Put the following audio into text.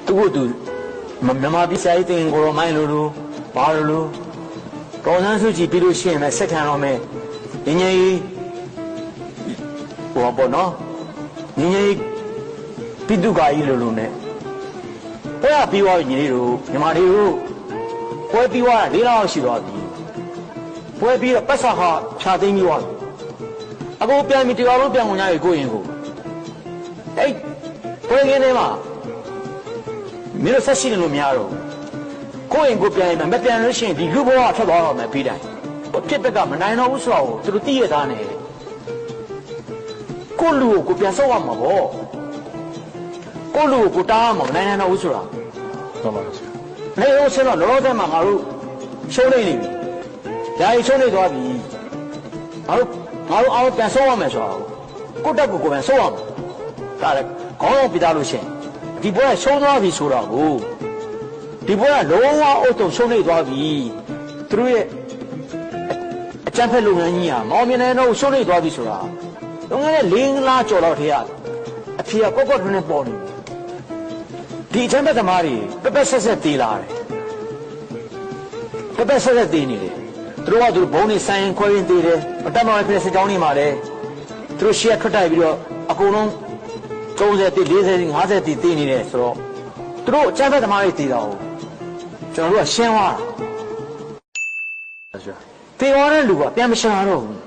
သူ့ကိုသူမြန်မာပြည်စာရေးတင်ကိုရောမိုင်းလို့ဘာလို့တော်စန်းစုကြည်ပြီးလို့ရှိရင်လည်းဆက်ခံတော့မယ်ငင်းငယ်ဟိုပေါ့နော်ငင်းငယ်ပြည်သူ့ကာကြီးလို့နဲ့ပွဲပြီးသွားပြီညီလေးတို့မြန်မာတွေတို့ပွဲပြီးသွားတာ၄လလောက်ရှိသွားပြီပွဲပြီးတော့ပတ်စာဟာဖြာသိမ်းပြီးသွားပြီအခုပြန်ပြီးတရားလုံးပြန်ဝင်ကြပြီကိုရင်ကိုအဲ့ပွဲကင်းထဲမှာမင်းတို့ဆက်ရှိတယ်လို့မရတော့ကိုရင်ကိုပြန်ရင်မပြန်လို့ရှိရင်ဒီလူဘဝထွက်သွားတော့မယ်ပြီးတိုင်းဖြစ်တဲ့ကမနိုင်တော့ဘူးဆိုတော့သူတို့တည့်ရသားနေကိုလူကိုပြန်ဆောက်ရမှာပေါ့ကိုလူကိုတားရမှာမနိုင်တော့ဘူးဆိုတာဟုတ်ပါဘူးနေလို့ဆင်းတော့လောလောဆယ်မှာငါတို့ရှုံးနေပြီဓာတ်ရှုံးနေသွားပြီငါတို့အားပြန်ဆောက်ရမယ်ဆိုတော့ကိုတက်ကိုပြန်ဆောက်ရမှာဒါလည်းခေါင်းလုံးပြသားလို့ရှိရင်ဒီဘွဲရှုံးသွားပြီဆိုတော့ကိုဒီဘွဲကလုံးဝအုတ်တုံရှုံးနေသွားပြီသူတို့ရဲ့အကြမ်းဖက်လုပ်ငန်းကြီးဟာမောင်မြင်နေတော့ရှုံးနေသွားပြီဆိုတာလုပ်ငန်းရဲ့၄လကျော်တော့ထဲကအဖေကကော့ကော့ထွန်းနဲ့ပေါ်နေဒီအကြမ်းဖက်သမားတွေပပဆက်ဆက်တေးလာတယ်ပပဆက်ဆက်တေးနေတယ်သူတို့ကသူဘုံနေဆိုင်ရင်ခွဲရင်တေးတယ်အတက်မောင်ရဲ့စစ်ကြောင်းတွေမှာလည်းသူတို့ရှေ့ထွက်တိုက်ပြီးတော့အကုန်လုံး30တိ40တိ50တိတေးနေတယ်ဆိုတော့သူတို့အကြမ်းဖက်သမားတွေတေးတာကိုကျွန်တော်တို့ကရှင်းသွားတာတေးသွားတဲ့လူကပြန်မရှာတော့ဘူး